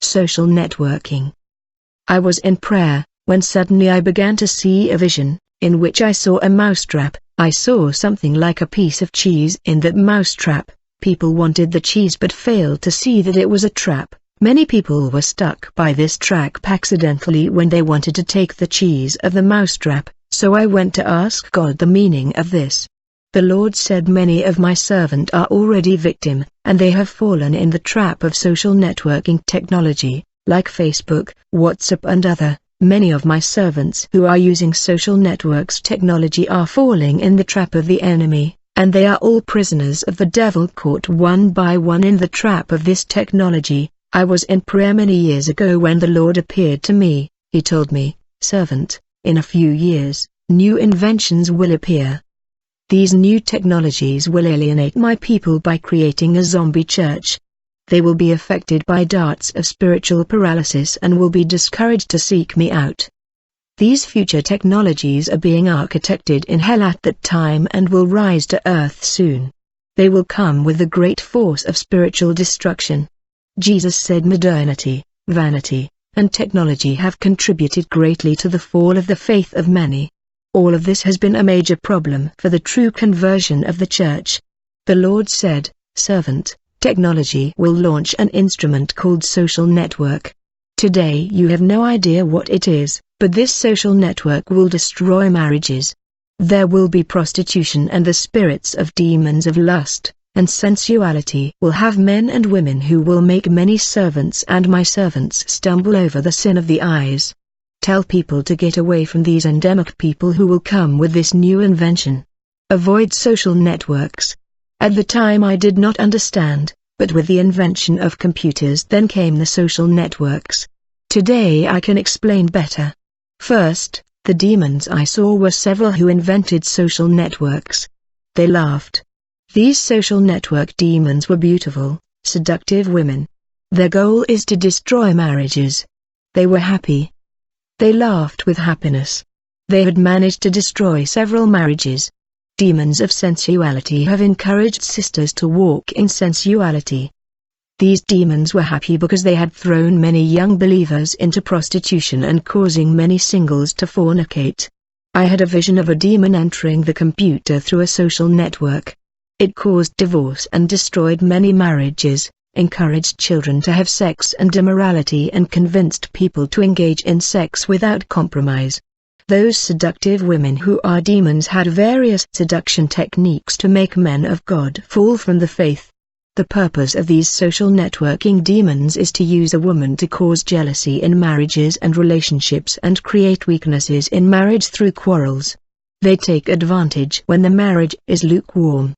Social networking. I was in prayer, when suddenly I began to see a vision, in which I saw a mousetrap. I saw something like a piece of cheese in that mousetrap. People wanted the cheese but failed to see that it was a trap. Many people were stuck by this trap accidentally when they wanted to take the cheese of the mousetrap, so I went to ask God the meaning of this. The Lord said, many of my servants are already victim, and they have fallen in the trap of social networking technology, like Facebook, WhatsApp and other. Many of my servants who are using social networks technology are falling in the trap of the enemy, and they are all prisoners of the devil, caught one by one in the trap of this technology. I was in prayer many years ago when the Lord appeared to me. He told me, servant, in a few years, new inventions will appear. These new technologies will alienate my people by creating a zombie church. They will be affected by darts of spiritual paralysis and will be discouraged to seek me out. These future technologies are being architected in hell at that time and will rise to earth soon. They will come with the great force of spiritual destruction. Jesus said modernity, vanity, and technology have contributed greatly to the fall of the faith of many. All of this has been a major problem for the true conversion of the church. The Lord said, servant, technology will launch an instrument called social network. Today you have no idea what it is, but this social network will destroy marriages. There will be prostitution, and the spirits of demons of lust and sensuality will have men and women who will make many servants and my servants stumble over the sin of the eyes. Tell people to get away from these endemic people who will come with this new invention. Avoid social networks. At the time I did not understand, but with the invention of computers then came the social networks. Today I can explain better. First, the demons I saw were several who invented social networks. They laughed. These social network demons were beautiful, seductive women. Their goal is to destroy marriages. They were happy. They laughed with happiness. They had managed to destroy several marriages. Demons of sensuality have encouraged sisters to walk in sensuality. These demons were happy because they had thrown many young believers into prostitution and causing many singles to fornicate. I had a vision of a demon entering the computer through a social network. It caused divorce and destroyed many marriages, encouraged children to have sex and immorality, and convinced people to engage in sex without compromise. Those seductive women who are demons had various seduction techniques to make men of God fall from the faith. The purpose of these social networking demons is to use a woman to cause jealousy in marriages and relationships and create weaknesses in marriage through quarrels. They take advantage when the marriage is lukewarm.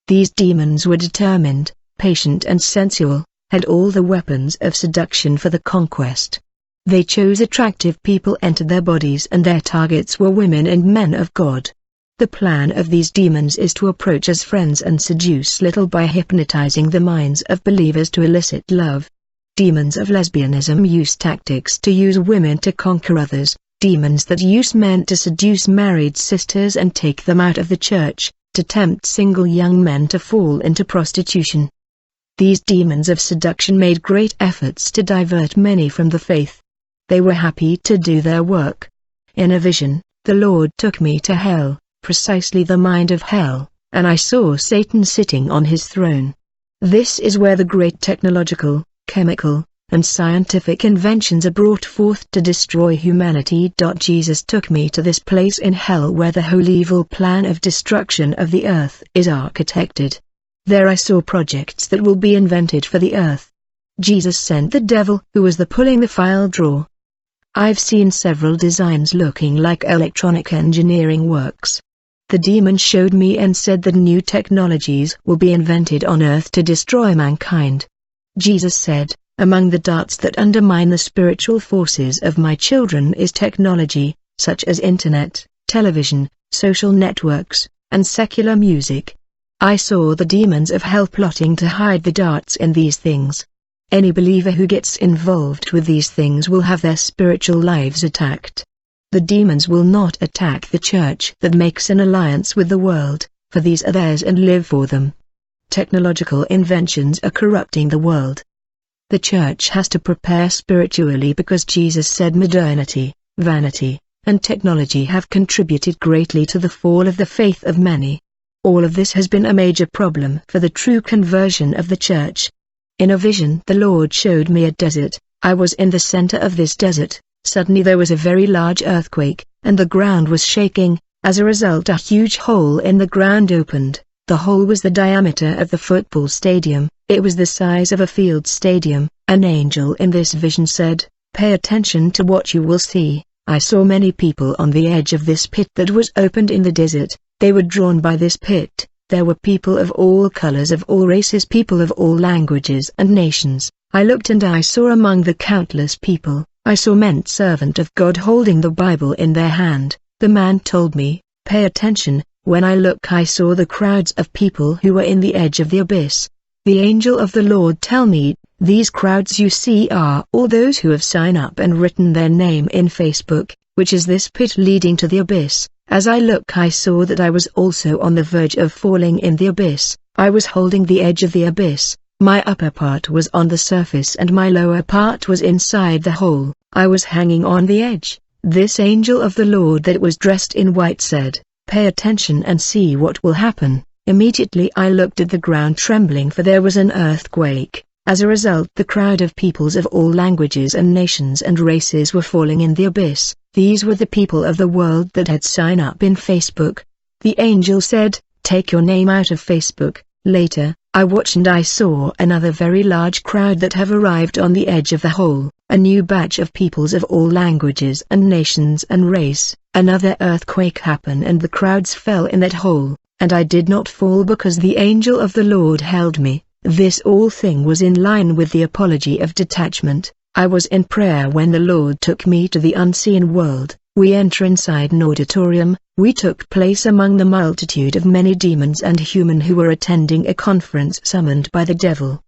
These demons were determined, patient and sensual, had all the weapons of seduction for the conquest. They chose attractive people, entered their bodies, and their targets were women and men of God. The plan of these demons is to approach as friends and seduce little by hypnotizing the minds of believers to elicit love. Demons of lesbianism use tactics to use women to conquer others, demons that use men to seduce married sisters and take them out of the church, to tempt single young men to fall into prostitution. These demons of seduction made great efforts to divert many from the faith. They were happy to do their work. In a vision, the Lord took me to hell, precisely the mind of hell, and I saw Satan sitting on his throne. This is where the great technological, chemical, and scientific inventions are brought forth to destroy humanity. Jesus took me to this place in hell where the whole evil plan of destruction of the earth is architected. There I saw projects that will be invented for the earth. Jesus sent the devil, who was the pulling the file drawer. I've seen several designs looking like electronic engineering works. The demon showed me and said that new technologies will be invented on earth to destroy mankind. Jesus said, among the darts that undermine the spiritual forces of my children is technology, such as internet, television, social networks, and secular music. I saw the demons of hell plotting to hide the darts in these things. Any believer who gets involved with these things will have their spiritual lives attacked. The demons will not attack the church that makes an alliance with the world, for these are theirs and live for them. Technological inventions are corrupting the world. The church has to prepare spiritually because Jesus said modernity, vanity, and technology have contributed greatly to the fall of the faith of many. All of this has been a major problem for the true conversion of the church. In a vision the Lord showed me a desert. I was in the center of this desert. Suddenly there was a very large earthquake, and the ground was shaking. As a result, a huge hole in the ground opened. The hole was the diameter of the football stadium. It was the size of a field stadium. An angel in this vision said, "Pay attention to what you will see." I saw many people on the edge of this pit that was opened in the desert. They were drawn by this pit. There were people of all colors, of all races, people of all languages and nations. I looked and I saw among the countless people, I saw men servant of God holding the Bible in their hand. The man told me, "Pay attention." When I looked I saw the crowds of people who were in the edge of the abyss. The angel of the Lord tell me, "These crowds you see are all those who have signed up and written their name in Facebook, which is this pit leading to the abyss." As I looked I saw that I was also on the verge of falling in the abyss. I was holding the edge of the abyss. My upper part was on the surface and my lower part was inside the hole. I was hanging on the edge. This angel of the Lord that was dressed in white said, "Pay attention and see what will happen." Immediately I looked at the ground trembling, for there was an earthquake. As a result, the crowd of peoples of all languages and nations and races were falling in the abyss. These were the people of the world that had signed up in Facebook. The angel said, "Take your name out of Facebook." Later, I watched and I saw another very large crowd that have arrived on the edge of the hole, a new batch of peoples of all languages and nations and race. Another earthquake happened and the crowds fell in that hole, and I did not fall because the angel of the Lord held me. This all thing was in line with the apology of detachment. I was in prayer when the Lord took me to the unseen world. We enter inside an auditorium. We took place among the multitude of many demons and human who were attending a conference summoned by the devil.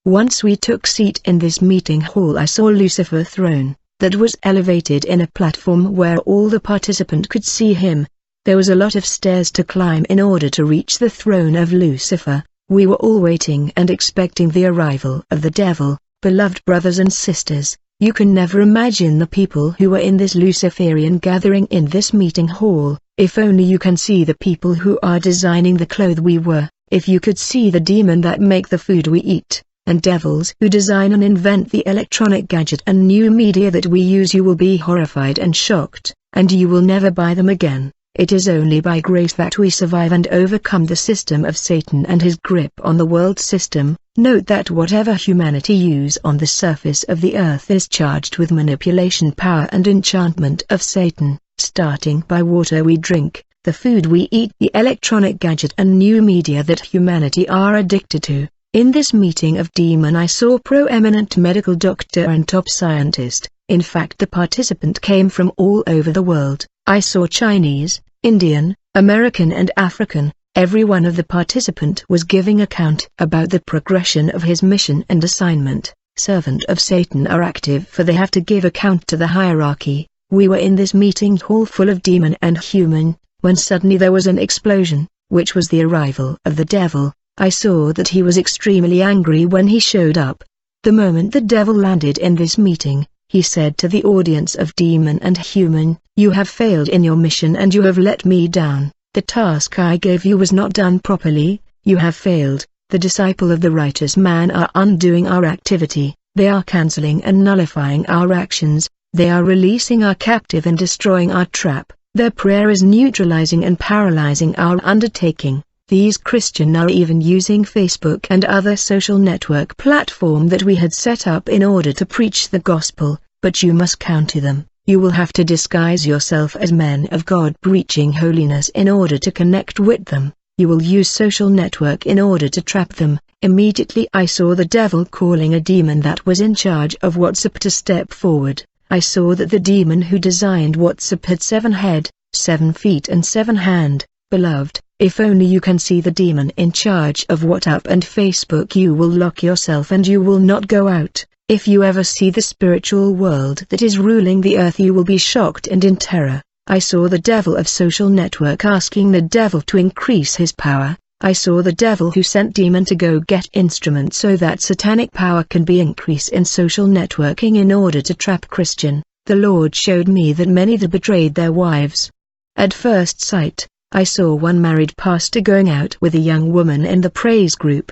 Once we took seat in this meeting hall, I saw Lucifer throne, that was elevated in a platform where all the participant could see him. There was a lot of stairs to climb in order to reach the throne of Lucifer. We were all waiting and expecting the arrival of the devil. Beloved brothers and sisters, you can never imagine the people who were in this Luciferian gathering in this meeting hall. If only you can see the people who are designing the clothes we wear, if you could see the demon that make the food we eat, and devils who design and invent the electronic gadget and new media that we use, you will be horrified and shocked, and you will never buy them again. It is only by grace that we survive and overcome the system of Satan and his grip on the world system. Note that whatever humanity use on the surface of the earth is charged with manipulation, power and enchantment of Satan, starting by water we drink, the food we eat, the electronic gadget and new media that humanity are addicted to. In this meeting of demon I saw proeminent medical doctor and top scientist. In fact, the participant came from all over the world. I saw Chinese, Indian, American and African. Every one of the participant was giving account about the progression of his mission and assignment. Servant of Satan are active, for they have to give account to the hierarchy. We were in this meeting hall full of demon and human, when suddenly there was an explosion, which was the arrival of the devil. I saw that he was extremely angry when he showed up. The moment the devil landed in this meeting, he said to the audience of demon and human, "You have failed in your mission and you have let me down. The task I gave you was not done properly. You have failed. The disciple of the righteous man are undoing our activity. They are cancelling and nullifying our actions. They are releasing our captive and destroying our trap. Their prayer is neutralizing and paralyzing our undertaking. These Christians are even using Facebook and other social network platform that we had set up in order to preach the gospel, but you must counter them. You will have to disguise yourself as men of God preaching holiness in order to connect with them. You will use social network in order to trap them." Immediately I saw the devil calling a demon that was in charge of WhatsApp to step forward. I saw that the demon who designed WhatsApp had 7 head, 7 feet and 7 hand. Beloved, if only you can see the demon in charge of WhatsApp and Facebook, you will lock yourself and you will not go out. If you ever see the spiritual world that is ruling the earth, you will be shocked and in terror. I saw the devil of social network asking the devil to increase his power. I saw the devil who sent demon to go get instruments so that satanic power can be increased in social networking in order to trap Christian. The Lord showed me that many that betrayed their wives. At first sight, I saw one married pastor going out with a young woman in the praise group.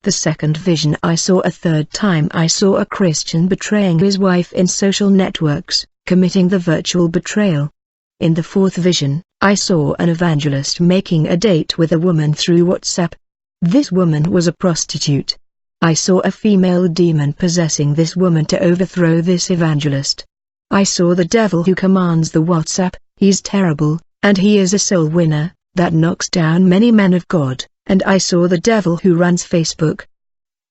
The second vision I saw a third time I saw a Christian betraying his wife in social networks, committing the virtual betrayal. In the fourth vision, I saw an evangelist making a date with a woman through WhatsApp. This woman was a prostitute. I saw a female demon possessing this woman to overthrow this evangelist. I saw the devil who commands the WhatsApp. He's terrible, and he is a soul winner, that knocks down many men of God, and I saw the devil who runs Facebook.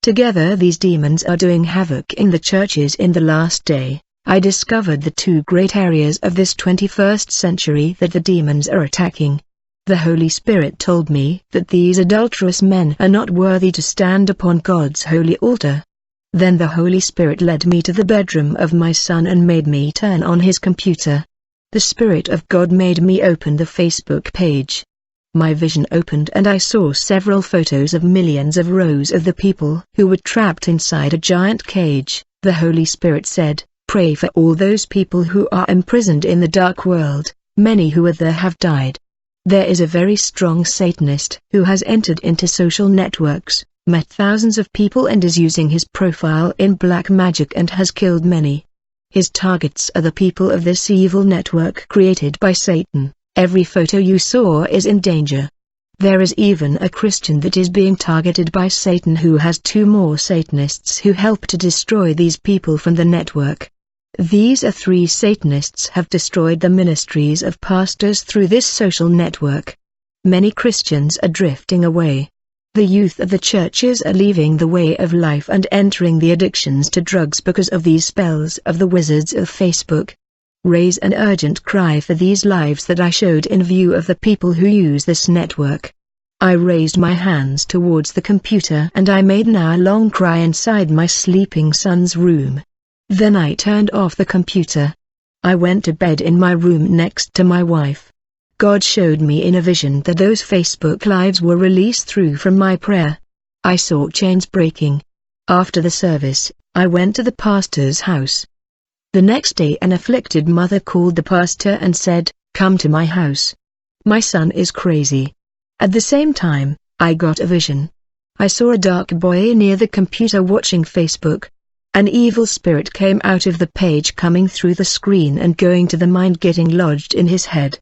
Together these demons are doing havoc in the churches in the last day. I discovered the two great areas of this 21st century that the demons are attacking. The Holy Spirit told me that these adulterous men are not worthy to stand upon God's holy altar. Then the Holy Spirit led me to the bedroom of my son and made me turn on his computer. The Spirit of God made me open the Facebook page. My vision opened and I saw several photos of millions of rows of the people who were trapped inside a giant cage. The Holy Spirit said, "Pray for all those people who are imprisoned in the dark world. Many who are there have died." There is a very strong Satanist who has entered into social networks, met thousands of people and is using his profile in black magic and has killed many. His targets are the people of this evil network created by Satan. Every photo you saw is in danger. There is even a Christian that is being targeted by Satan who has two more Satanists who help to destroy these people from the network. These are three Satanists have destroyed the ministries of pastors through this social network. Many Christians are drifting away. The youth of the churches are leaving the way of life and entering the addictions to drugs because of these spells of the wizards of Facebook. Raise an urgent cry for these lives that I showed in view of the people who use this network. I raised my hands towards the computer and I made an hour-long cry inside my sleeping son's room. Then I turned off the computer. I went to bed in my room next to my wife. God showed me in a vision that those Facebook lives were released through from my prayer. I saw chains breaking. After the service, I went to the pastor's house. The next day an afflicted mother called the pastor and said, "Come to my house. My son is crazy." At the same time, I got a vision. I saw a dark boy near the computer watching Facebook. An evil spirit came out of the page coming through the screen and going to the mind getting lodged in his head.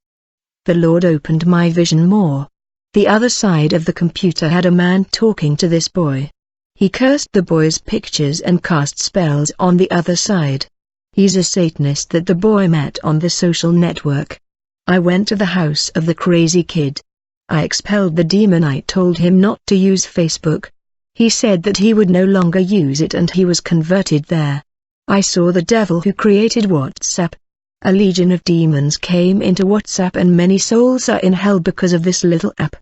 The Lord opened my vision more. The other side of the computer had a man talking to this boy. He cursed the boy's pictures and cast spells on the other side. He's a Satanist that the boy met on the social network. I went to the house of the crazy kid. I expelled the demon. I told him not to use Facebook. He said that he would no longer use it and he was converted there. I saw the devil who created WhatsApp. A legion of demons came into WhatsApp and many souls are in hell because of this little app.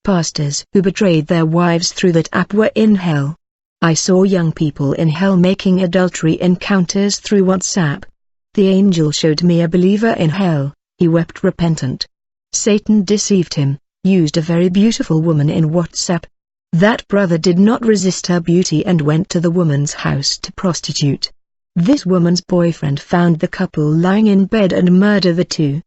Pastors who betrayed their wives through that app were in hell. I saw young people in hell making adultery encounters through WhatsApp. The angel showed me a believer in hell. He wept repentant. Satan deceived him, used a very beautiful woman in WhatsApp. That brother did not resist her beauty and went to the woman's house to prostitute. This woman's boyfriend found the couple lying in bed and murdered the two.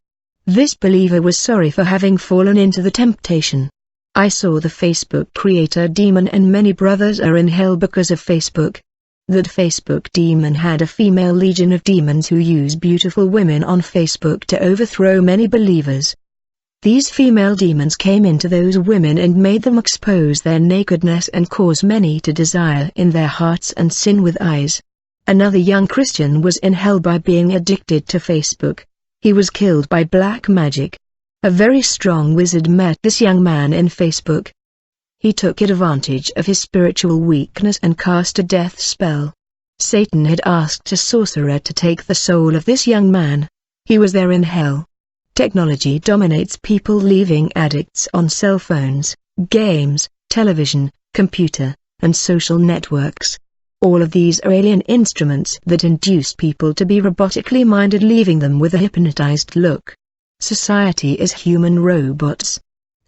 This believer was sorry for having fallen into the temptation. I saw the Facebook creator demon and many brothers are in hell because of Facebook. That Facebook demon had a female legion of demons who use beautiful women on Facebook to overthrow many believers. These female demons came into those women and made them expose their nakedness and cause many to desire in their hearts and sin with eyes. Another young Christian was in hell by being addicted to Facebook. He was killed by black magic. A very strong wizard met this young man in Facebook. He took advantage of his spiritual weakness and cast a death spell. Satan had asked a sorcerer to take the soul of this young man. He was there in hell. Technology dominates people, leaving addicts on cell phones, games, television, computer, and social networks. All of these are alien instruments that induce people to be robotically minded, leaving them with a hypnotized look. Society is human robots.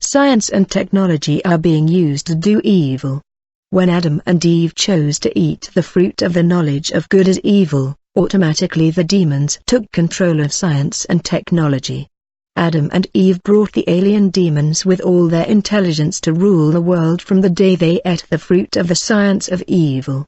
Science and technology are being used to do evil. When Adam and Eve chose to eat the fruit of the knowledge of good and evil, automatically the demons took control of science and technology. Adam and Eve brought the alien demons with all their intelligence to rule the world from the day they ate the fruit of the science of evil.